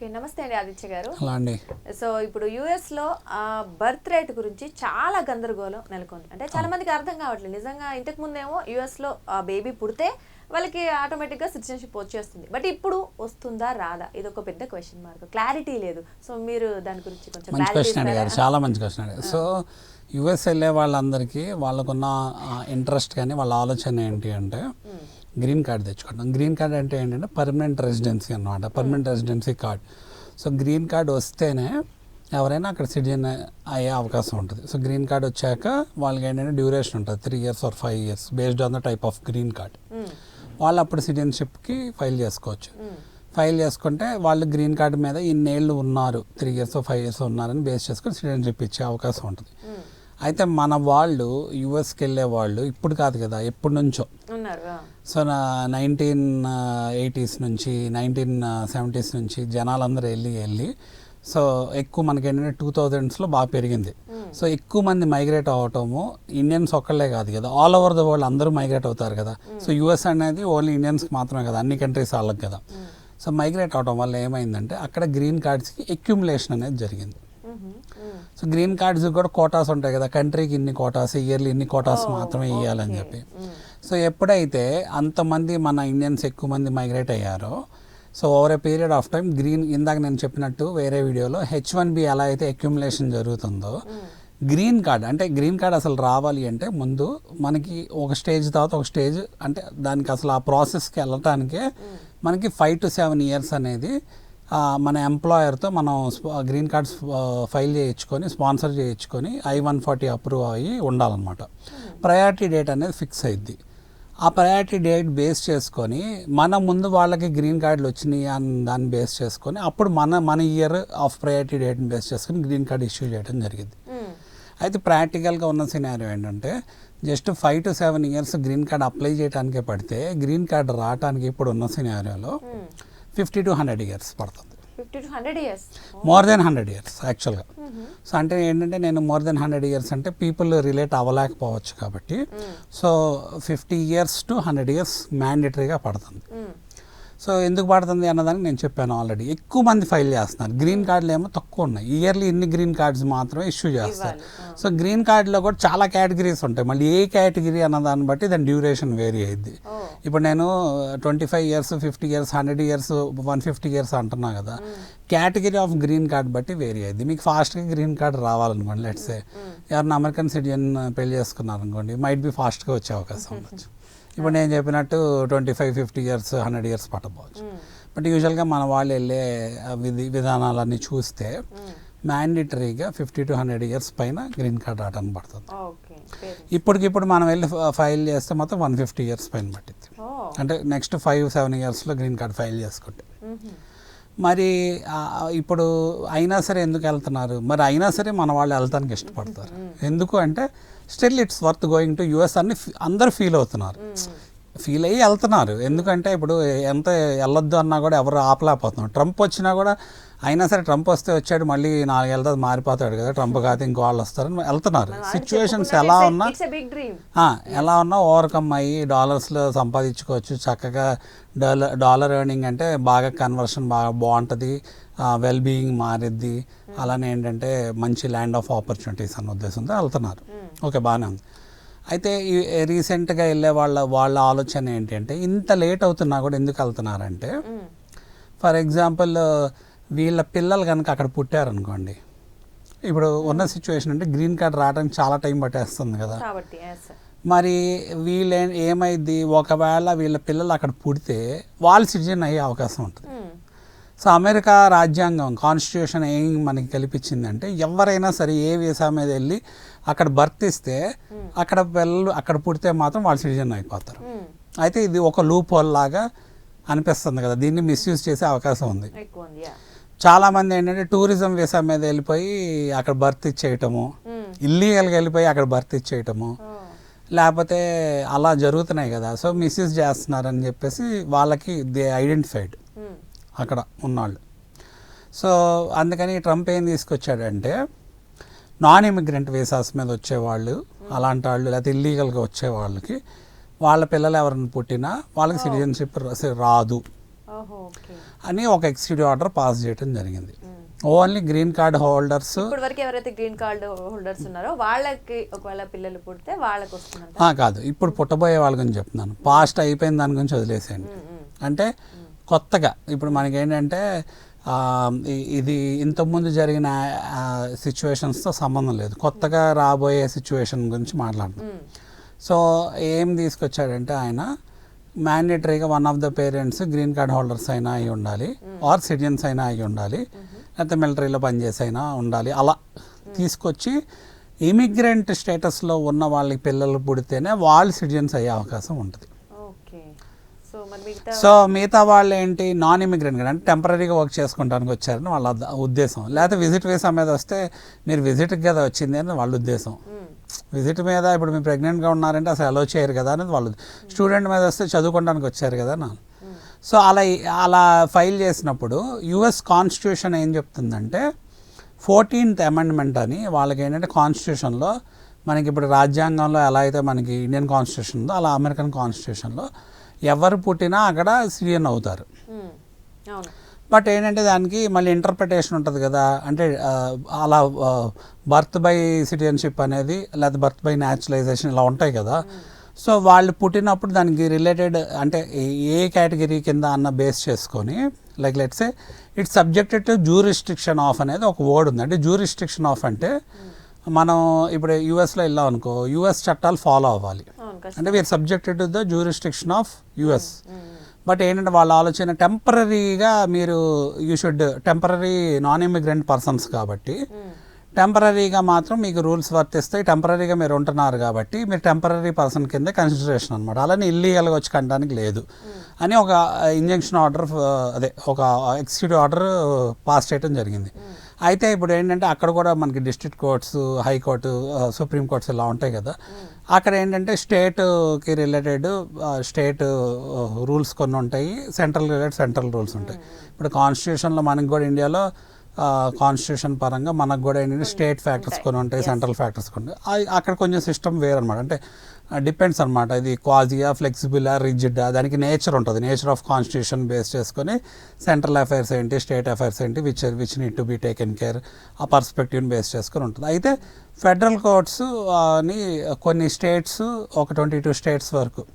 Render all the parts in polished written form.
Okay, నమస్తే అండి ఆదిత్య గారు. అలా అండి. సో ఇప్పుడు యుఎస్లో బర్త్ రేట్ గురించి చాలా గందరగోళం నెలకొంది. అంటే చాలా మందికి అర్థం కావట్లేదు. నిజంగా ఇంతకు ముందేమో యుఎస్లో బేబీ పుడితే వాళ్ళకి ఆటోమేటిక్గా సిటిజన్షిప్ వచ్చేస్తుంది. బట్ ఇప్పుడు వస్తుందా రాదా, ఇది ఒక పెద్ద క్వశ్చన్ మార్క్, క్లారిటీ లేదు. సో మీరు దాని గురించి కొంచెం మంచి క్వశ్చన్ అడిగారు, చాలా మంచి క్వశ్చన్ అడిగారు. సో యుఎస్ వెళ్ళే వాళ్ళందరికీ వాళ్ళకున్న ఇంట్రెస్ట్ కానీ వాళ్ళ ఆలోచన ఏంటి అంటే గ్రీన్ కార్డ్ తెచ్చుకోవడం. గ్రీన్ కార్డ్ అంటే ఏంటంటే పర్మనెంట్ రెసిడెన్సీ అన్నమాట, permanent residency card. So green card వస్తేనే ఎవరైనా అక్కడ సిటిజన్ అయ్యే అవకాశం ఉంటుంది. సో గ్రీన్ కార్డ్ వచ్చాక వాళ్ళకి ఏంటంటే డ్యూరేషన్ ఉంటుంది 3 years or 5 years based on the type of green card. వాళ్ళు అప్పుడు సిటిజన్షిప్కి ఫైల్ చేసుకోవచ్చు. ఫైల్ చేసుకుంటే వాళ్ళు గ్రీన్ కార్డు మీద ఇన్నేళ్ళు ఉన్నారు, 3 years or 5 years ఉన్నారని బేస్ చేసుకొని సిటిజన్షిప్ ఇచ్చే అవకాశం ఉంటుంది. అయితే మన వాళ్ళు యుఎస్కి వెళ్ళే వాళ్ళు ఇప్పుడు కాదు కదా, ఎప్పటి నుంచో. సో 1980s నుంచి 1970s నుంచి జనాలందరూ వెళ్ళి సో ఎక్కువ మనకి ఏంటంటే 2000sలో బాగా పెరిగింది. సో ఎక్కువ మంది మైగ్రేట్ అవ్వటము ఇండియన్స్ ఒక్కళ్ళే కాదు కదా, ఆల్ ఓవర్ ద వరల్డ్ అందరూ మైగ్రేట్ అవుతారు కదా. సో యుఎస్ అనేది ఓన్లీ ఇండియన్స్కి మాత్రమే కదా, అన్ని కంట్రీస్ వాళ్ళకి కదా. సో మైగ్రేట్ అవడం వల్ల ఏమైందంటే అక్కడ గ్రీన్ కార్డ్స్కి అక్యుములేషన్ అనేది జరిగింది. సో గ్రీన్ కార్డ్స్ కూడా కోటాస్ ఉంటాయి కదా, కంట్రీకి ఇన్ని కోటాస్, ఇయర్లీ ఇన్ని కోటాస్ మాత్రమే ఇవ్వాలని చెప్పి. సో ఎప్పుడైతే అంతమంది మన ఇండియన్స్ ఎక్కువ మంది మైగ్రేట్ అయ్యారో, so over a period of time green, ఇందాక నేను చెప్పినట్టు వేరే వీడియోలో H1B ఎలా అయితే అక్యుములేషన్ జరుగుతుందో, గ్రీన్ కార్డ్ అంటే గ్రీన్ కార్డ్ అసలు రావాలి అంటే ముందు మనకి ఒక స్టేజ్ తర్వాత ఒక స్టేజ్, అంటే దానికి అసలు ఆ ప్రాసెస్కి వెళ్ళటానికే మనకి 5 to 7 years అనేది మన ఎంప్లాయర్తో మనం గ్రీన్ కార్డ్స్ ఫైల్ చేయించుకొని స్పాన్సర్ చేయించుకొని I-140 అప్రూవ్ అయ్యి ఉండాలన్నమాట. ప్రయారిటీ డేట్ అనేది ఫిక్స్ అయ్యిద్ది. ఆ ప్రయారిటీ డేట్ బేస్ చేసుకొని మన ముందు వాళ్ళకి గ్రీన్ కార్డులు వచ్చినాయి అని దాన్ని బేస్ చేసుకొని అప్పుడు మన ఇయర్ ఆఫ్ ప్రయారిటీ డేట్ని బేస్ చేసుకొని గ్రీన్ కార్డ్ ఇష్యూ చేయడం జరిగింది. అయితే ప్రాక్టికల్గా ఉన్న సినారియో ఏంటంటే just 5 to 7 years green card apply చేయడానికే పడితే గ్రీన్ కార్డ్ రావడానికి ఇప్పుడు ఉన్న సినారియోలో 50 to 100 years పడుతుంది. 50 to 100 years, more than 100 years యాక్చువల్గా. సో అంటే ఏంటంటే నేను మోర్ దెన్ 100 years అంటే పీపుల్ రిలేట్ అవ్వలేకపోవచ్చు కాబట్టి, సో 50 years to 100 years మ్యాండేటరీగా పడుతుంది. సో ఎందుకు పడుతుంది అన్నదానికి నేను చెప్పాను ఆల్రెడీ. ఎక్కువ మంది ఫైల్ చేస్తున్నారు, గ్రీన్ కార్డులు ఏమో తక్కువ ఉన్నాయి, ఇయర్లీ ఇన్ని గ్రీన్ కార్డ్స్ మాత్రమే ఇష్యూ చేస్తారు. సో గ్రీన్ కార్డులో కూడా చాలా కేటగిరీస్ ఉంటాయి, మళ్ళీ ఏ కేటగిరీ అన్న దాన్ని బట్టి దాని డ్యూరేషన్ వేరీ అయ్యిద్ది. ఇప్పుడు నేను 25 years, 50 years, 100 years, 150 years అంటున్నా కదా, కేటగిరీ ఆఫ్ గ్రీన్ కార్డ్ బట్టి వేరీ అయ్యింది. మీకు ఫాస్ట్గా గ్రీన్ కార్డ్ రావాలనుకోండి, లెట్సే ఎవరైనా అమెరికన్ సిటిజన్ పెళ్లి చేసుకున్నారనుకోండి, మైట్ బి ఫాస్ట్గా వచ్చే అవకాశం ఉండొచ్చు. ఇప్పుడు నేను చెప్పినట్టు 25, 50 years, 100 years పట్టవచ్చు. బట్ యూజువల్గా మన వాళ్ళు వెళ్ళే విధానాలన్నీ చూస్తే మ్యాండేటరీగా 50 to 100 years పైన గ్రీన్ కార్డ్ రావడానికి పడుతుంది. ఇప్పటికిప్పుడు మనం వెళ్ళి ఫైల్ చేస్తే మొత్తం 150 years పైన పట్టింది. అంటే నెక్స్ట్ 5-7 yearsలో గ్రీన్ కార్డ్ ఫైల్ చేసుకుంటే. మరి ఇప్పుడు అయినా సరే ఎందుకు వెళ్తున్నారు, మరి అయినా సరే మన వాళ్ళు వెళ్తానికి ఇష్టపడతారు. ఎందుకు అంటే still it's worth going to US అని అందరూ ఫీల్ అవుతున్నారు, ఫీల్ అయ్యి వెళ్తున్నారు. ఎందుకంటే ఇప్పుడు ఎంత వెళ్ళొద్దు అన్నా కూడా ఎవరు ఆపలేకపోతున్నారు. ట్రంప్ వచ్చినా కూడా అయినా సరే ట్రంప్ వస్తే వచ్చాడు, మళ్ళీ 4 ఏళ్ళ తర్వాత మారిపోతాడు కదా, ట్రంప్ కాదు ఇంకో వాళ్ళు వస్తారని వెళ్తున్నారు. సిచ్యువేషన్స్ ఎలా ఉన్నా ఓవర్కమ్ అయ్యి డాలర్స్లో సంపాదించుకోవచ్చు చక్కగా. డాలర్ ఎర్నింగ్ అంటే బాగా కన్వర్షన్ బాగా బాగుంటుంది, వెల్ బీయింగ్ మారిద్ది, అలానే ఏంటంటే మంచి ల్యాండ్ ఆఫ్ ఆపర్చునిటీస్ అన్న ఉద్దేశంతో వెళ్తున్నారు. ఓకే, బాగానే ఉంది. అయితే ఈ రీసెంట్గా వెళ్ళే వాళ్ళ ఆలోచన ఏంటి అంటే ఇంత లేట్ అవుతున్నా కూడా ఎందుకు వెళ్తున్నారంటే, ఫర్ ఎగ్జాంపుల్ వీళ్ళ పిల్లలు కనుక అక్కడ పుట్టారనుకోండి, ఇప్పుడు ఉన్న సిచ్యువేషన్ అంటే గ్రీన్ కార్డ్ రావడానికి చాలా టైం పట్టేస్తుంది కదా. మరి వీళ్ళు ఏమైంది, ఒకవేళ వీళ్ళ పిల్లలు అక్కడ పుడితే వాళ్ళు సిటిజన్ అయ్యే అవకాశం ఉంటుంది. సో అమెరికా రాజ్యాంగం కాన్స్టిట్యూషన్ ఏం మనకి కల్పించిందంటే ఎవరైనా సరే ఏ వీసా మీద వెళ్ళి అక్కడ బర్త్ ఇస్తే అక్కడ పిల్లలు అక్కడ పుడితే మాత్రం వాళ్ళు సిటిజన్ అయిపోతారు. అయితే ఇది ఒక లూప్ హోల్ లాగా అనిపిస్తుంది కదా, దీన్ని మిస్యూజ్ చేసే అవకాశం ఉంది. చాలామంది ఏంటంటే టూరిజం వీసా మీద వెళ్ళిపోయి అక్కడ బర్త్ ఇచ్చేయటము, ఇల్లీగల్గా వెళ్ళిపోయి అక్కడ బర్త్ ఇచ్చేయటము, లేకపోతే అలా జరుగుతున్నాయి కదా. సో మిస్యూజ్ చేస్తున్నారని చెప్పేసి వాళ్ళకి దే ఐడెంటిఫైడ్ అక్కడ ఉన్నాళ్ళు. సో అందుకని ట్రంప్ ఏం తీసుకొచ్చాడంటే నాన్ ఇమిగ్రెంట్ వీసాస్ మీద వచ్చేవాళ్ళు, అలాంటి వాళ్ళు, లేకపోతే ఇల్లీగల్గా వచ్చే వాళ్ళకి వాళ్ళ పిల్లలు ఎవరైనా పుట్టినా వాళ్ళకి సిటిజన్షిప్ రాదు ఓహో, ఓకే. అని ఒక ఎగ్జిక్యూటివ్ ఆర్డర్ పాస్ చేయడం జరిగింది. Only green card holders. ఇప్పటి వరకు ఎవరైతే గ్రీన్ కార్డ్ హోల్డర్స్ ఉన్నారో వాళ్ళకి ఒకవేళ పిల్లలు పుడితే వాళ్ళకి వస్తుందంట. కాదు, ఇప్పుడు పుట్టబోయే వాళ్ళ గురించి చెప్తున్నాను. పాస్ట్ అయిపోయిన దాని గురించి వదిలేసేయండి. అంటే కొత్తగా ఇప్పుడు మనకి ఏంటంటే ఇది ఇంతకుముందు జరిగిన సిచ్యువేషన్స్తో సంబంధం లేదు, కొత్తగా రాబోయే సిచ్యువేషన్ గురించి మాట్లాడుతున్నాం. సో ఏం తీసుకొచ్చాడంటే ఆయన మ్యాండేటరీగా one of the parents green card holders అయినా అయి ఉండాలి, ఆర్ సిటిజన్స్ అయినా అయి ఉండాలి, లేకపోతే మిలిటరీలో పనిచేసి అయినా ఉండాలి. అలా తీసుకొచ్చి ఇమిగ్రెంట్ స్టేటస్లో ఉన్న వాళ్ళకి పిల్లలు పుడితేనే వాళ్ళు సిటిజన్స్ అయ్యే అవకాశం ఉంటుంది. సో మిగతా వాళ్ళు ఏంటి, నాన్ ఇమిగ్రెంట్ కదా, అంటే టెంపరీగా వర్క్ చేసుకుంటానికి వచ్చారని వాళ్ళ ఉద్దేశం. లేకపోతే విజిట్ వీసా మీద వస్తే మీరు విజిట్కి కదా వచ్చింది అని వాళ్ళ ఉద్దేశం. విజిట్ మీద ఇప్పుడు మీరు ప్రెగ్నెంట్గా ఉన్నారంటే అసలు అలో చేయరు కదా అనేది వాళ్ళు. స్టూడెంట్ మీద వస్తే చదువుకోవడానికి వచ్చారు కదా నా. సో అలా ఫైల్ చేసినప్పుడు యుఎస్ కాన్స్టిట్యూషన్ ఏం చెప్తుందంటే 14th అమెండ్మెంట్ అని వాళ్ళకి ఏంటంటే కాన్స్టిట్యూషన్లో మనకి ఇప్పుడు రాజ్యాంగంలో ఎలా అయితే మనకి ఇండియన్ కాన్స్టిట్యూషన్ ఉందో అలా అమెరికన్ కాన్స్టిట్యూషన్లో ఎవరు పుట్టినా అక్కడ సిటిజన్ అవుతారు. బట్ ఏంటంటే దానికి మళ్ళీ ఇంటర్ప్రిటేషన్ ఉంటుంది కదా, అంటే అలా బర్త్ బై సిటిజన్షిప్ అనేది లేదా బర్త్ బై న్యాచురలైజేషన్ ఇలా ఉంటాయి కదా. సో వాళ్ళు పుట్టినప్పుడు దానికి రిలేటెడ్ అంటే ఏ కేటగిరీ కింద అన్న బేస్ చేసుకొని like let's say it's subjected to jurisdiction of అనేది ఒక వర్డ్ ఉంది. అంటే జ్యూరిస్ట్రిక్షన్ ఆఫ్ అంటే మనం ఇప్పుడు యూఎస్లో వెళ్ళాం అనుకో, యుఎస్ చట్టాలు ఫాలో అవ్వాలి. అంటే we are subjected to the jurisdiction of US. But ఏంటంటే వాళ్ళ ఆలోచన టెంపరీగా మీరు you should temporary non immigrant persons కాబట్టి టెంపరీగా మాత్రం మీకు రూల్స్ వర్తిస్తాయి, టెంపరీగా మీరు ఉంటున్నారు కాబట్టి మీరు టెంపరీ పర్సన్ కింద కన్సిడరేషన్ అనమాట. అలానే ఇల్లీగల్గా వచ్చి కనడానికి లేదు అని ఒక ఇంజంక్షన్ ఆర్డర్, అదే ఒక ఎగ్జిక్యూటివ్ ఆర్డర్ పాస్ చేయడం జరిగింది. అయితే ఇప్పుడు ఏంటంటే అక్కడ కూడా మనకి district courts, high court, supreme courts ఇలా ఉంటాయి కదా. అక్కడ ఏంటంటే స్టేట్కి రిలేటెడ్ స్టేట్ రూల్స్ కొన్ని ఉంటాయి, సెంట్రల్ రూల్స్ ఉంటాయి. ఇప్పుడు కాన్స్టిట్యూషన్లో మనకి కూడా ఇండియాలో కాన్స్టిట్యూషన్ పరంగా మనకు కూడా ఏంటంటే స్టేట్ ఫ్యాక్టర్స్ కొన్ని ఉంటాయి, సెంట్రల్ ఫ్యాక్టర్స్ కొన్ని. అక్కడ కొంచెం సిస్టమ్ వేరనమాట. అంటే డిపెండ్స్ అనమాట, ఇది క్వాజియా, ఫ్లెక్సిబులా, రిజిడా, దానికి నేచర్ ఉంటుంది. నేచర్ ఆఫ్ కాన్స్టిట్యూషన్ బేస్ చేసుకొని సెంట్రల్ అఫైర్స్ ఏంటి, స్టేట్ అఫైర్స్ ఏంటి, which need to be taken care, ఆ పర్స్పెక్టివ్ని బేస్ చేసుకొని ఉంటుంది. అయితే ఫెడరల్ కోర్ట్స్ అని కొన్ని స్టేట్స్, ఒక 22 స్టేట్స్ వరకు,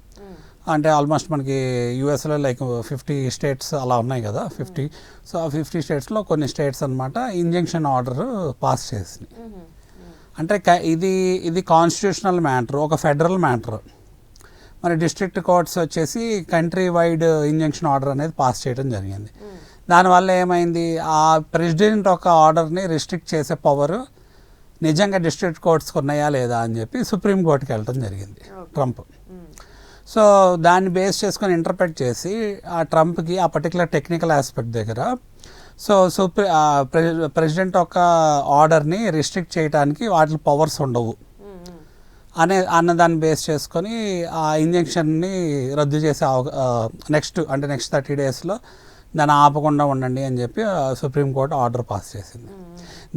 అంటే ఆల్మోస్ట్ మనకి యూఎస్లో లైక్ 50 స్టేట్స్ అలా ఉన్నాయి కదా, 50. సో ఆ 50 స్టేట్స్లో కొన్ని స్టేట్స్ అనమాట ఇంజంక్షన్ ఆర్డర్ పాస్ చేసింది. అంటే ఇది కాన్స్టిట్యూషనల్ మ్యాటర్, ఒక ఫెడరల్ మ్యాటర్. మరి డిస్ట్రిక్ట్ కోర్ట్స్ వచ్చేసి కంట్రీ వైడ్ ఇంజంక్షన్ ఆర్డర్ అనేది పాస్ చేయడం జరిగింది. దానివల్ల ఏమైంది, ఆ ప్రెసిడెంట్ ఒక ఆర్డర్ని రిస్ట్రిక్ట్ చేసే పవర్ నిజంగా డిస్ట్రిక్ట్ కోర్ట్స్కి ఉన్నాయా లేదా అని చెప్పి సుప్రీం కోర్టుకి వెళ్ళడం జరిగింది ట్రంప్. సో దాన్ని బేస్ చేసుకొని ఇంటర్ప్రెట్ చేసి ఆ ట్రంప్కి ఆ పర్టికులర్ టెక్నికల్ ఆస్పెక్ట్ దగ్గర సో ప్రెసిడెంట్ ఒక ఆర్డర్ని రిస్ట్రిక్ట్ చేయడానికి వాటి పవర్స్ ఉండవు అన్నదాన్ని బేస్ చేసుకొని ఆ ఇంజెక్షన్ని రద్దు చేసే నెక్స్ట్ 30 డేస్లో దాన్ని ఆపకుండా ఉండండి అని చెప్పి సుప్రీంకోర్టు ఆర్డర్ పాస్ చేసింది.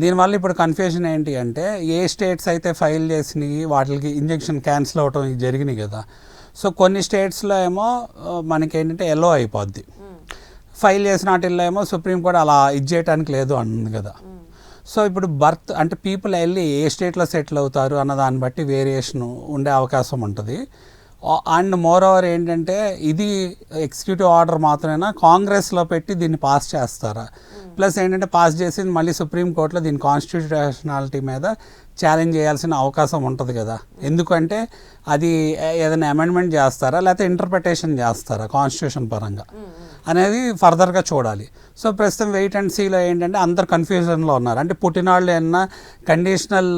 దీనివల్ల ఇప్పుడు కన్ఫ్యూజన్ ఏంటి అంటే, ఏ స్టేట్స్ అయితే ఫైల్ చేసినాయి వాటికి ఇంజెక్షన్ క్యాన్సిల్ అవటం జరిగినాయి కదా. సో కొన్ని స్టేట్స్లో ఏమో మనకి ఏంటంటే ఎల్లో అయిపోద్ది, ఫైల్ చేసిన వాటిల్లో ఏమో సుప్రీంకోర్టు అలా చేయడానికి లేదు అన్నది కదా. సో ఇప్పుడు బర్త్ అంటే పీపుల్ వెళ్ళి ఏ స్టేట్లో సెటిల్ అవుతారు అన్న దాన్ని బట్టి వేరియేషన్ ఉండే అవకాశం ఉంటుంది. అండ్ మోర్ ఓవర్ ఏంటంటే ఇది ఎగ్జిక్యూటివ్ ఆర్డర్ మాత్రమేనా, కాంగ్రెస్లో పెట్టి దీన్ని పాస్ చేస్తారా, ప్లస్ ఏంటంటే పాస్ చేసి మళ్ళీ సుప్రీంకోర్టులో దీని కాన్స్టిట్యూషనాలిటీ మీద ఛాలెంజ్ చేయాల్సిన అవకాశం ఉంటుంది కదా. ఎందుకంటే అది ఏదైనా అమెండ్మెంట్ చేస్తారా లేకపోతే ఇంటర్ప్రిటేషన్ చేస్తారా కాన్స్టిట్యూషన్ పరంగా అనేది ఫర్దర్గా చూడాలి. సో ప్రస్తుతం వెయిట్ అండ్ సీలో ఏంటంటే అందరు కన్ఫ్యూజన్లో ఉన్నారు. అంటే పుట్టినవాళ్ళు ఏమన్నా కండిషనల్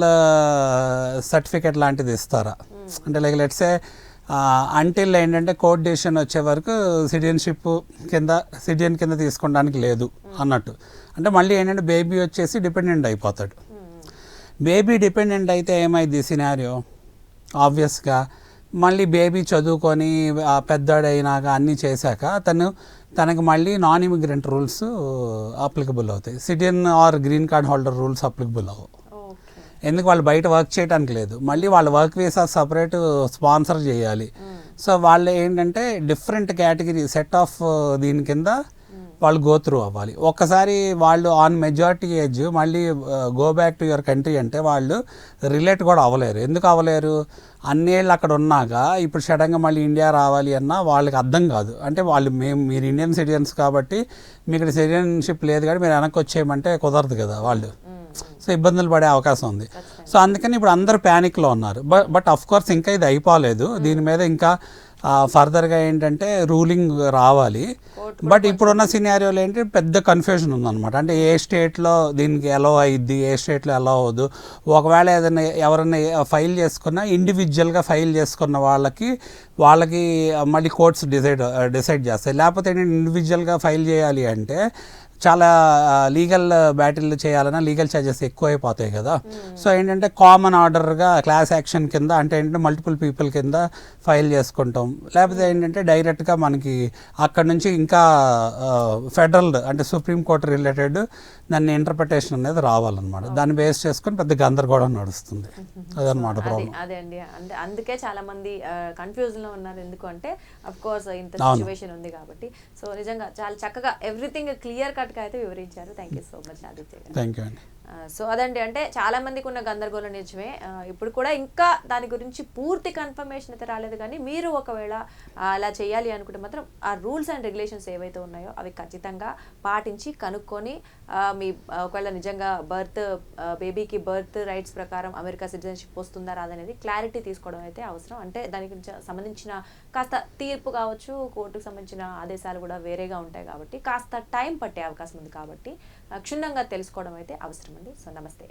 సర్టిఫికేట్ లాంటిది ఇస్తారా, అంటే లైక్ లెట్సే అంటిల్ ఏంటంటే కోర్ట్ డెసిషన్ వచ్చే వరకు సిటిజన్ కింద తీసుకోవడానికి లేదు అన్నట్టు. అంటే మళ్ళీ ఏంటంటే బేబీ వచ్చేసి డిపెండెంట్ అయిపోతాడు. బేబీ డిపెండెంట్ అయితే ఏమైంది సినారియో, ఆబ్వియస్గా మళ్ళీ బేబీ చదువుకొని పెద్దవాడైనాక అన్నీ చేశాక తనకి మళ్ళీ నాన్ ఇమిగ్రెంట్ రూల్స్ అప్లికబుల్ అవుతాయి, citizen or green card holder rules applicable అవ్వవు. ఎందుకు, వాళ్ళు బయట వర్క్ చేయడానికి లేదు, మళ్ళీ వాళ్ళ వర్క్ వీసా సపరేట్ స్పాన్సర్ చేయాలి, సో వాళ్ళు ఏంటంటే డిఫరెంట్ కేటగిరీ సెట్ ఆఫ్ దీని కింద వాళ్ళు గో త్రూ అవ్వాలి. ఒక్కసారి వాళ్ళు ఆన్ మెజారిటీ ఏజ్ మళ్ళీ go back to your country అంటే వాళ్ళు రిలేట్ కూడా అవ్వలేరు. ఎందుకు అవ్వలేరు? అన్నేళ్ళు అక్కడ ఉన్నాక ఇప్పుడు సడన్గా మళ్ళీ ఇండియా రావాలి అన్నా వాళ్ళకి అర్థం కాదు. అంటే వాళ్ళు మీరు ఇండియన్ సిటిజన్స్ కాబట్టి మీకు సిటిజన్షిప్ లేదు కాబట్టి మీరు వెనక్కి వచ్చేయమంటే కుదరదు కదా వాళ్ళు. సో ఇబ్బందులు పడే అవకాశం ఉంది. సో అందుకని ఇప్పుడు అందరూ ప్యానిక్లో ఉన్నారు. బట్ అఫ్ కోర్స్ ఇంకా ఇది అయిపోలేదు. దీని మీద ఇంకా ఫర్దర్గా ఏంటంటే రూలింగ్ రావాలి. బట్ ఇప్పుడున్న సినారియోలో ఏంటి పెద్ద కన్ఫ్యూజన్ ఉందన్నమాట. అంటే ఏ స్టేట్లో దీనికి అలో అయ్యిద్ది, ఏ స్టేట్లో అలో అవ్వదు. ఒకవేళ ఏదైనా ఎవరైనా ఫైల్ చేసుకున్నా ఇండివిజువల్గా ఫైల్ చేసుకున్న వాళ్ళకి మళ్ళీ కోర్ట్స్ డిసైడ్ చేస్తాయి. లేకపోతే ఏంటంటే ఇండివిజువల్గా ఫైల్ చేయాలి అంటే చాలా లీగల్ బ్యాటిల్ చేయాలన్నా లీగల్ ఛార్జెస్ ఎక్కువైపోతాయి కదా. సో ఏంటంటే కామన్ ఆర్డర్గా క్లాస్ యాక్షన్ కింద అంటే ఏంటంటే మల్టిపుల్ పీపుల్ కింద ఫైల్ చేసుకుంటాం. లేకపోతే ఏంటంటే డైరెక్ట్గా మనకి అక్కడ నుంచి ఇంకా ఫెడరల్ అంటే సుప్రీంకోర్టు రిలేటెడ్ దాన్ని ఇంటర్ప్రిటేషన్ అనేది రావాలన్నమాట. దాన్ని బేస్ చేసుకొని పెద్ద గందరగోళం నడుస్తుంది. అదనమాట ప్రాబ్లం. అదే అండి, అంటే అందుకే చాలా మంది కన్ఫ్యూజన్లో ఉన్నారు. ఎందుకు అంటే అఫ్ కోర్స్ ఇంత సిచ్యువేషన్ ఉంది కాబట్టి. సో నిజంగా చాలా చక్కగా ఎవ్రీథింగ్ క్లియర్ కట్ అయితే వివరించారు. Thank you so much Aditya garu. Thank you అండి. సో అదండి, అంటే చాలా మందికి ఉన్న గందరగోళం నిజమే. ఇప్పుడు కూడా ఇంకా దాని గురించి పూర్తి కన్ఫర్మేషన్ అయితే రాలేదు. కానీ మీరు ఒకవేళ అలా చేయాలి అనుకుంటే మాత్రం ఆ రూల్స్ అండ్ రెగ్యులేషన్స్ ఏవైతే ఉన్నాయో అవి ఖచ్చితంగా పాటించి కనుక్కొని మీ ఒకవేళ నిజంగా బేబీకి బర్త్ రైట్స్ ప్రకారం అమెరికా సిటిజన్షిప్ వస్తుందా రాదనేది క్లారిటీ తీసుకోవడం అయితే అవసరం. అంటే దానికి సంబంధించిన కాస్త తీర్పు కావచ్చు, కోర్టుకు సంబంధించిన ఆదేశాలు కూడా వేరేగా ఉంటాయి కాబట్టి కాస్త టైం పట్టే అవకాశం ఉంది. కాబట్టి క్షుణ్ణంగా తెలుసుకోవడం అయితే అవసరం అండి. సో నమస్తే.